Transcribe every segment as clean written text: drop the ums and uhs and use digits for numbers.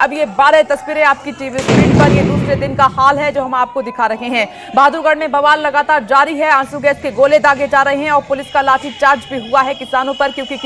अब ये 12 तस्वीरें आपकी टीवी स्क्रीन पर, ये दूसरे दिन का हाल है जो हम आपको दिखा रहे हैं। बहादुरगढ़ में बवाल लगातार जारी है, आंसू गैस के गोले दागे जा रहे हैं और पुलिस का लाठीचार्ज भी हुआ है किसानों पर, क्योंकि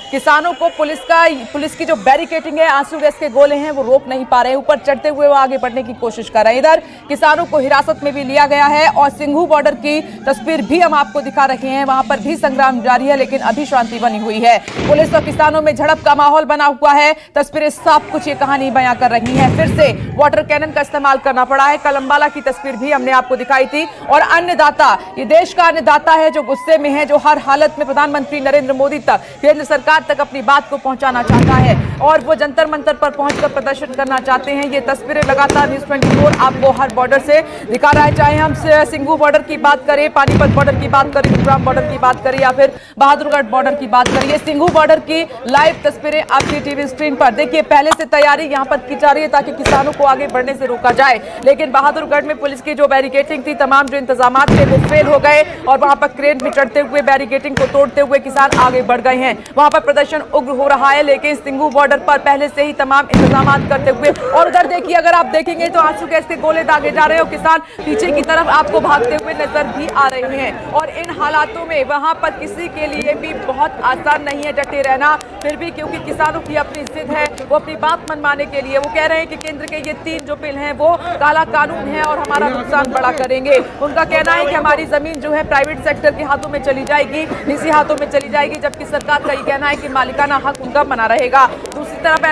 किसानों को पुलिस की जो बैरिकेडिंग है, आंसू गैस के गोले हैं वो रोक नहीं पा रहे हैं। ऊपर चढ़ते हुए वो आगे बढ़ने की कोशिश कर रहे हैं। इधर किसानों को हिरासत में भी लिया गया है और सिंघू बॉर्डर की तस्वीर भी हम आपको दिखा रहे हैं। वहां पर भी संग्राम जारी है, लेकिन अभी शांति बनी हुई है। पुलिस और किसानों में झड़प का माहौल बना हुआ है। तस्वीरें साफ कुछ ये कहानी बयां कर रही हैं। फिर से वाटर कैनन का इस्तेमाल करना पड़ा है। कलम्बाला की तस्वीर भी हमने आपको दिखाई थी। और अन्नदाता, ये देश का अन्नदाता है जो गुस्से में है, जो हर हालत में प्रधानमंत्री नरेंद्र मोदी तक, केंद्र सरकार तक अपनी बात को पहुंचाना चाहता है और वो जंतर मंतर पर पहुंचकर प्रदर्शन करना चाहते हैं। ये तस्वीरें लगातार न्यूज़ 24 आपको हर बॉर्डर से दिखा रहा है, चाहे हम सिंघू बॉर्डर की बात करें, पानीपत बॉर्डर की बात करें, गुरुग्राम बॉर्डर की बात करें या फिर बहादुरगढ़ बॉर्डर की बात करें। ये सिंघू बॉर्डर की लाइव तस्वीरें आपकी टीवी स्क्रीन पर देखिए। पहले से तैयारी यहां पर की जा रही है ताकि किसानों को आगे बढ़ने से रोका जाए, लेकिन बहादुरगढ़ में पुलिस की जो बैरिकेडिंग थी, तमाम जो इंतजाम थे वो फेल हो गए और वहां पर क्रेन में चढ़ते हुए बैरिकेडिंग को तोड़ते हुए किसान आगे बढ़ गए हैं। वहां पर प्रदर्शन उग्र हो रहा है, लेकिन सिंघू बॉर्डर पर पहले से ही तमाम इंतजाम करते हुए, और उधर देखिए, अगर आप देखेंगे तो आंसू गैस के गोले दागे जा रहे हो, किसान पीछे की तरफ आपको भागते हुए नजर भी आ रहे हैं। और इन हालातों में वहां पर किसी के लिए भी बहुत आसान नहीं है डटे रहना। फिर भी क्योंकि किसानों की अपनी जिद है, वो अपनी बात मनवाने के लिए वो कह रहे हैं कि केंद्र के ये 3 जो बिल हैं वो काला कानून है और हमारा नुकसान बड़ा करेंगे। उनका कहना है कि हमारी जमीन जो है प्राइवेट सेक्टर के हाथों में चली जाएगी, निजी हाथों में चली जाएगी, जबकि सरकार का ये कहना है कि मालिकाना हक उनका बना रहेगा। दूसरी तरफ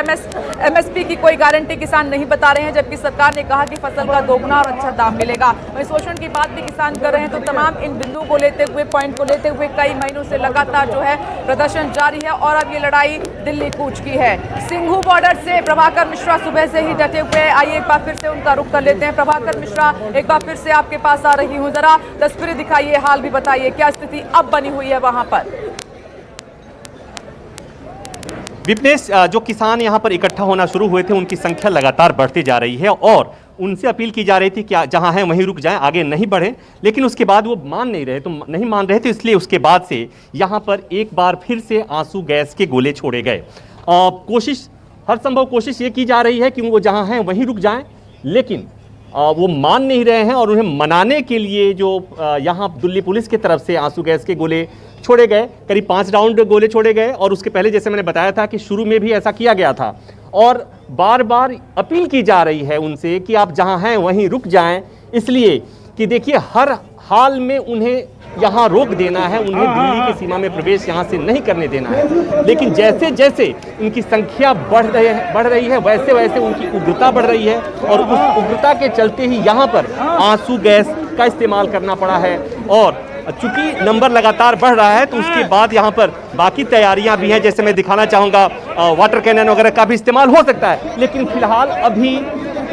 एमएसपी की कोई गारंटी किसान नहीं बता रहे हैं, जबकि सरकार ने कहा कि फसल का दोगुना और अच्छा दाम मिलेगा। वहीं शोषण की बात भी किसान कर रहे हैं। तो तमाम इन बिंदुओं को लेते हुए, पॉइंट को लेते हुए कई महीनों से लगातार जो है प्रदर्शन जारी है और अब ये लड़ाई दिल्ली कूच की है। सिंघू बॉर्डर से प्रभाकर मिश्रा सुबह से ही डटे हुए, आइए एक बार फिर से उनका रुख कर लेते हैं। प्रभाकर मिश्रा, एक बार फिर से आपके पास आ रही हूँ, जरा तस्वीरें दिखाइए, हाल भी बताइए, क्या स्थिति अब बनी हुई है वहां पर? विपनेश, जो किसान यहाँ पर इकट्ठा होना शुरू हुए थे उनकी संख्या लगातार बढ़ती जा रही है और उनसे अपील की जा रही थी कि जहाँ हैं वहीं रुक जाएं, आगे नहीं बढ़ें, लेकिन उसके बाद वो नहीं मान रहे थे, इसलिए उसके बाद से यहाँ पर एक बार फिर से आंसू गैस के गोले छोड़े गए। हर संभव कोशिश ये की जा रही है कि वो जहाँ हैं वहीं रुक जाएं, लेकिन वो मान नहीं रहे हैं और उन्हें मनाने के लिए जो यहाँ दिल्ली पुलिस की तरफ से आंसू गैस के गोले छोड़े गए, करीब 5 राउंड गोले छोड़े गए। और उसके पहले जैसे मैंने बताया था कि शुरू में भी ऐसा किया गया था और बार बार अपील की जा रही है उनसे कि आप जहाँ हैं वहीं रुक जाएं, इसलिए कि देखिए हर हाल में उन्हें यहाँ रोक देना है, उन्हें दिल्ली की सीमा में प्रवेश यहाँ से नहीं करने देना है। लेकिन जैसे जैसे उनकी संख्या बढ़ रही है वैसे वैसे उनकी उग्रता बढ़ रही है और उस उग्रता के चलते ही यहाँ पर आंसू गैस का इस्तेमाल करना पड़ा है। और चूंकि नंबर लगातार बढ़ रहा है तो उसके बाद यहाँ पर बाकी तैयारियां भी हैं, जैसे मैं दिखाना चाहूँगा, वाटर कैनन वगैरह का भी इस्तेमाल हो सकता है, लेकिन फिलहाल अभी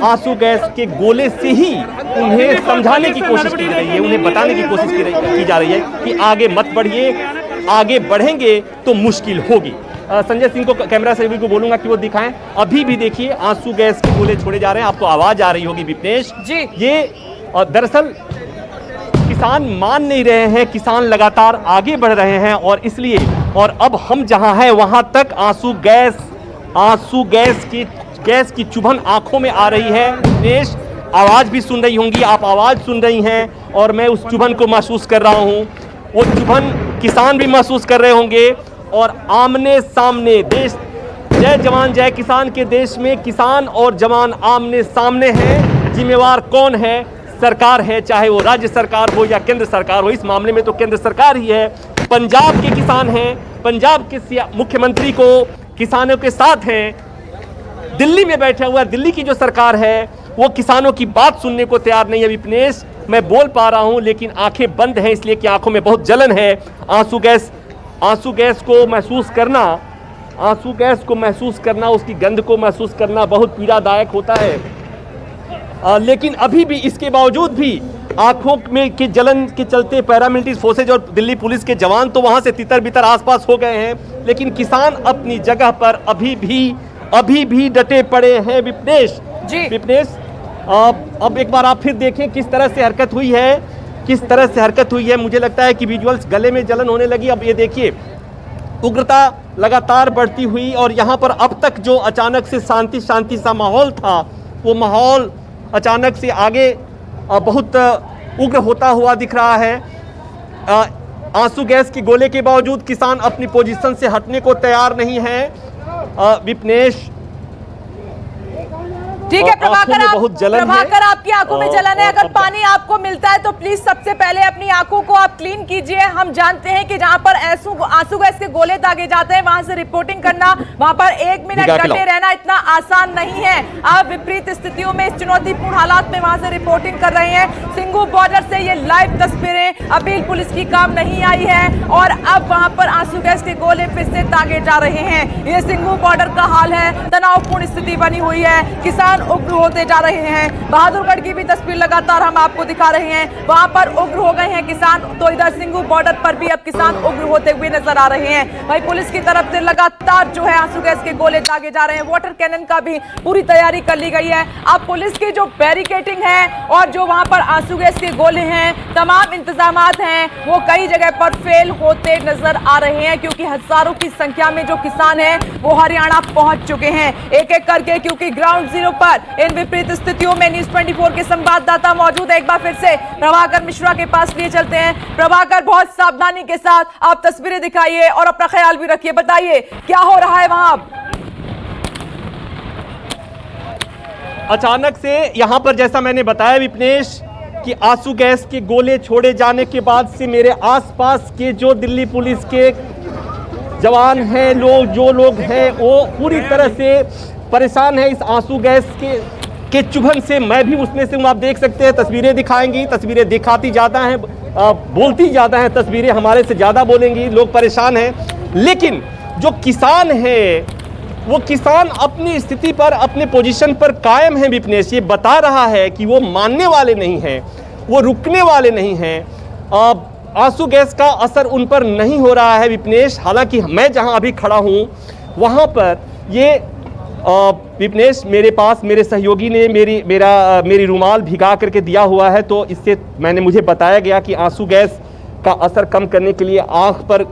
आंसू गैस के गोले से ही उन्हें समझाने की कोशिश की रही है, उन्हें बताने की कोशिश की जा रही है कि आगे मत बढ़िए, आगे बढ़ेंगे तो मुश्किल होगी। संजय सिंह को, कैमरा सेवी को बोलूंगा कि वो दिखाएं। अभी भी देखिए आंसू गैस के गोले छोड़े जा रहे हैं, आपको आवाज आ रही होगी विपनेश जी। ये दरअसल किसान मान नहीं रहे हैं, किसान लगातार आगे बढ़ रहे हैं और इसलिए, और अब हम जहां हैं वहां तक आंसू गैस की चुभन आंखों में आ रही है। विपनेश, आवाज भी सुन रही होंगी, आप आवाज सुन रही हैं और मैं उस चुभन को महसूस कर रहा हूं, वो चुभन किसान भी महसूस कर रहे होंगे। और आमने सामने देश, जय जवान जय किसान के देश में किसान और जवान आमने सामने हैं। जिम्मेवार कौन है? सरकार है, चाहे वो राज्य सरकार हो या केंद्र सरकार हो। इस मामले में तो केंद्र सरकार ही है। पंजाब के किसान हैं, पंजाब के मुख्यमंत्री को किसानों के साथ हैं। दिल्ली में बैठा हुआ दिल्ली की जो सरकार है वो किसानों की बात सुनने को तैयार नहीं है। विपनेश, मैं बोल पा रहा हूं लेकिन आंखें बंद हैं, इसलिए कि आंखों में बहुत जलन है। आंसू गैस को महसूस करना, उसकी गंध को महसूस करना बहुत पीड़ादायक होता है। लेकिन अभी भी, इसके बावजूद भी आंखों में की जलन के चलते पैरामिलिट्री फोर्सेज और दिल्ली पुलिस के जवान तो वहां से तितर बितर आसपास हो गए हैं, लेकिन किसान अपनी जगह पर अभी भी डटे पड़े हैं। विपनेश, अब एक बार आप फिर देखें किस तरह से हरकत हुई है। मुझे लगता है कि विजुअल्स, गले में जलन होने लगी। अब ये देखिए, उग्रता लगातार बढ़ती हुई और यहाँ पर अब तक जो अचानक से शांति सा माहौल था, वो माहौल अचानक से आगे बहुत उग्र होता हुआ दिख रहा है। आंसू गैस के गोले के बावजूद किसान अपनी पोजीशन से हटने को तैयार नहीं है। विपनेश, ठीक है प्रभाकर, बहुत जलन प्रभाकर आपकी आंखों में जलन है। अगर पानी आपको मिलता है तो प्लीज सबसे पहले अपनी आंखों को आप क्लीन कीजिए। हम जानते हैं कि जहां पर आंसू गैस के गोले दागे जाते हैं वहां से रिपोर्टिंग करना, वहां पर 1 मिनट डटे रहना इतना आसान नहीं है। आप विपरीत स्थितियों में, इस चुनौतीपूर्ण हालात में वहां से रिपोर्टिंग कर रहे हैं। सिंघू बॉर्डर से ये लाइव तस्वीरें, अपील पुलिस की काम नहीं आई है और अब वहां पर आंसू गैस के गोले फिर से दागे जा रहे हैं। ये सिंघू बॉर्डर का हाल है, तनावपूर्ण स्थिति बनी हुई है, किसान उग्र होते जा रहे हैं। बहादुरगढ़ की भी तस्वीर लगातार हम आपको दिखा रहे हैं, वहां पर उग्र हो गए हैं किसान, तो इधर सिंघू बॉर्डर पर भी अब किसान उग्र होते हुए नजर आ रहे हैं। भाई पुलिस की तरफ से लगातार जो है आंसू गैस के गोले दागे जा रहे हैं, वाटर कैनन का भी पूरी तैयारी कर ली गई है। अब पुलिस की जो बैरिकेडिंग है और जो वहां पर आंसू गैस के गोले हैं, तमाम इंतजामात हैं, वो कई जगह पर फेल होते नजर आ रहे हैं, क्योंकि हजारों की संख्या में जो किसान हैं वो हरियाणा पहुंच चुके हैं एक एक करके, क्योंकि ग्राउंड जीरो पर इन विपरीत स्थितियों में न्यूज़ 24 के संवाददाता मौजूद है। एक बार फिर से प्रभाकर मिश्रा के पास लिए चलते हैं। प्रभाकर, बहुत सावधानी के साथ आप तस्वीरें दिखाइए और अपना ख्याल भी रखिए, बताइए क्या हो रहा है वहां। अचानक से यहां पर, जैसा मैंने बताया विपनेश, कि आंसू गैस के गोले छोड़े जाने के बाद से मेरे आसपास के जो दिल्ली पुलिस के जवान हैं, जो लोग हैं, वो पूरी तरह से परेशान है इस आंसू गैस के चुभन से। मैं भी उसमें से हूँ, आप देख सकते हैं। तस्वीरें दिखाएंगी, तस्वीरें दिखाती ज़्यादा हैं, बोलती ज़्यादा हैं, तस्वीरें हमारे से ज़्यादा बोलेंगी। लोग परेशान हैं, लेकिन जो किसान है वो किसान अपनी स्थिति पर, अपने पोजीशन पर कायम है। विपनेश ये बता रहा है कि वो मानने वाले नहीं हैं, वो रुकने वाले नहीं हैं। आंसू गैस का असर उन पर नहीं हो रहा है विपनेश। हालांकि मैं जहां अभी खड़ा हूं वहां पर ये विपनेश, मेरे पास मेरे सहयोगी ने मेरी रुमाल भिगा करके दिया हुआ है, तो इससे मुझे बताया गया कि आंसू गैस का असर कम करने के लिए आंख पर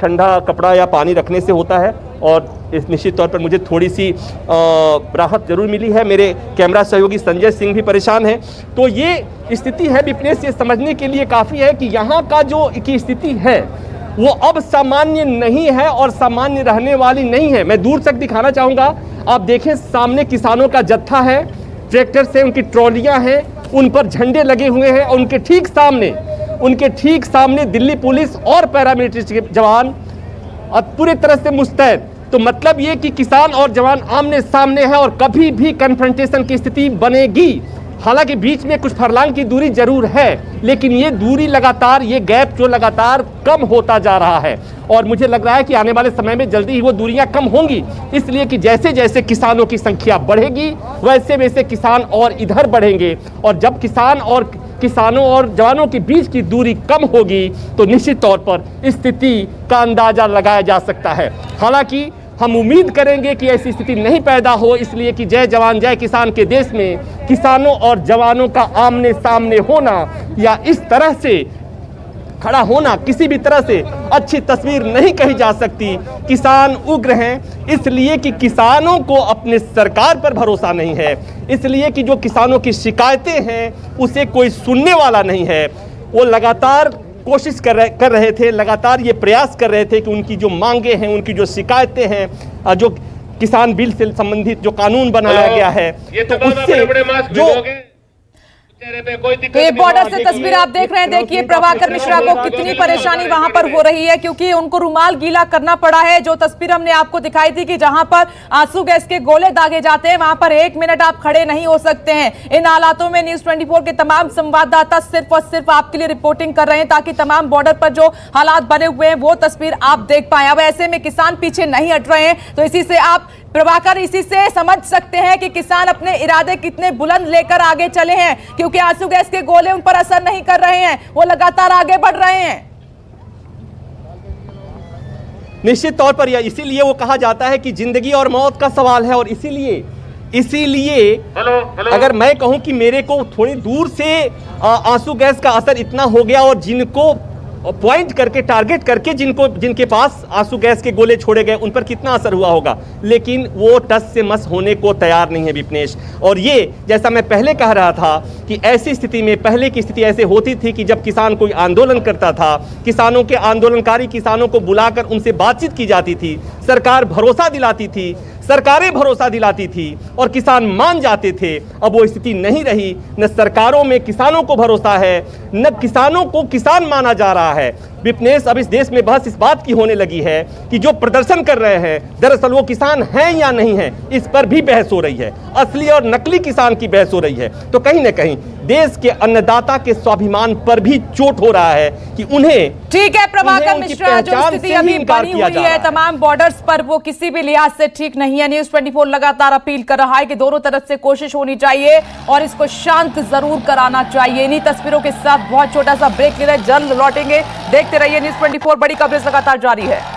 ठंडा कपड़ा या पानी रखने से होता है, और इस निश्चित तौर पर मुझे थोड़ी सी राहत जरूर मिली है। मेरे कैमरा सहयोगी संजय सिंह भी परेशान हैं। तो ये स्थिति है विपनेश, ये समझने के लिए काफ़ी है कि यहाँ का जो की स्थिति है वो अब सामान्य नहीं है और सामान्य रहने वाली नहीं है। मैं दूर तक दिखाना चाहूँगा, आप देखें सामने किसानों का जत्था है, ट्रैक्टर से उनकी ट्रॉलियाँ हैं, उन पर झंडे लगे हुए हैं, और उनके ठीक सामने दिल्ली पुलिस और पैरामिलिट्री के जवान पूरी तरह से मुस्तैद। तो मतलब ये कि किसान और जवान आमने सामने हैं और कभी भी कन्फ्रंटेशन की स्थिति बनेगी। हालांकि बीच में कुछ फरलांग की दूरी जरूर है, लेकिन ये दूरी लगातार, ये गैप जो लगातार कम होता जा रहा है, और मुझे लग रहा है कि आने वाले समय में जल्दी ही वो दूरियां कम होंगी। इसलिए कि जैसे जैसे किसानों की संख्या बढ़ेगी वैसे वैसे किसान और इधर बढ़ेंगे, और जब किसानों और जवानों के बीच की दूरी कम होगी तो निश्चित तौर पर स्थिति का अंदाजा लगाया जा सकता है। हालांकि हम उम्मीद करेंगे कि ऐसी स्थिति नहीं पैदा हो, इसलिए कि जय जवान जय किसान के देश में किसानों और जवानों का आमने सामने होना या इस तरह से खड़ा होना किसी भी तरह से अच्छी तस्वीर नहीं कही जा सकती। किसान उग्र हैं इसलिए कि किसानों को अपने सरकार पर भरोसा नहीं है, इसलिए कि जो किसानों की शिकायतें हैं उसे कोई सुनने वाला नहीं है। वो लगातार कोशिश कर रहे थे, लगातार ये प्रयास कर रहे थे कि उनकी जो मांगे हैं, उनकी जो शिकायतें हैं, जो किसान बिल से संबंधित जो कानून बनाया गया है, तो उससे जो तो ये बॉर्डर से तस्वीर आप देख रहे हैं, देखिए प्रभाकर मिश्रा को कितनी परेशानी वहां पर हो रही है, क्योंकि उनको रुमाल गीला करना पड़ा है। जो तस्वीर हमने आपको दिखाई थी कि जहां पर आंसू गैस के गोले दागे जाते हैं वहां पर 1 मिनट आप खड़े नहीं हो सकते हैं। इन हालातों में न्यूज़ 24 के तमाम संवाददाता सिर्फ और सिर्फ आपके लिए रिपोर्टिंग कर रहे हैं, ताकि तमाम बॉर्डर पर जो हालात बने हुए हैं वो तस्वीर आप देख पाए। अब ऐसे में किसान पीछे नहीं हट रहे हैं, तो इसी से आप प्रभाकर, इसी से समझ सकते हैं कि किसान अपने इरादे कितने बुलंद लेकर आगे चले हैं, क्योंकि आंसू गैस के गोले उन पर असर नहीं कर रहे हैं, वो लगातार आगे बढ़ रहे हैं। निश्चित तौर पर यह इसीलिए वो कहा जाता है कि जिंदगी और मौत का सवाल है, और इसीलिए अगर मैं कहूं कि मेरे को थोड़ी दूर से आंसू गैस का असर इतना हो गया, और जिनको पॉइंट करके, टारगेट करके जिनके पास आंसू गैस के गोले छोड़े गए उन पर कितना असर हुआ होगा, लेकिन वो टस से मस होने को तैयार नहीं है विपनेश। और ये जैसा मैं पहले कह रहा था कि ऐसी स्थिति में, पहले की स्थिति ऐसे होती थी कि जब किसान कोई आंदोलन करता था, किसानों के आंदोलनकारी किसानों को बुलाकर उनसे बातचीत की जाती थी, सरकार भरोसा दिलाती थी, सरकारें भरोसा दिलाती थी और किसान मान जाते थे। अब वो स्थिति नहीं रही, न सरकारों में किसानों को भरोसा है, न किसानों को किसान माना जा रहा है। विपनेश, अब इस देश में बहस इस बात की होने लगी है कि जो प्रदर्शन कर रहे हैं दरअसल वो किसान हैं या नहीं हैं, इस पर भी बहस हो रही है। असली और नकली किसान की बहस हो रही है। तो कहीं ना कहीं देश के अन्नदाता के स्वाभिमान पर भी चोट हो रहा है कि उन्हें, ठीक है प्रभाकर मिश्रा, जो स्थिति अभी बनी हुई है तमाम बॉर्डर्स पर, वो किसी भी लिहाज से ठीक नहीं है। न्यूज़ 24 लगातार अपील कर रहा है कि दोनों तरफ से कोशिश होनी चाहिए और इसको शांत जरूर कराना चाहिए। इन्हीं तस्वीरों के साथ बहुत छोटा सा ब्रेक ले रहे हैं, जल्द लौटेंगे। देखते रहिए न्यूज़ 24, बड़ी कवरेज लगातार जारी है।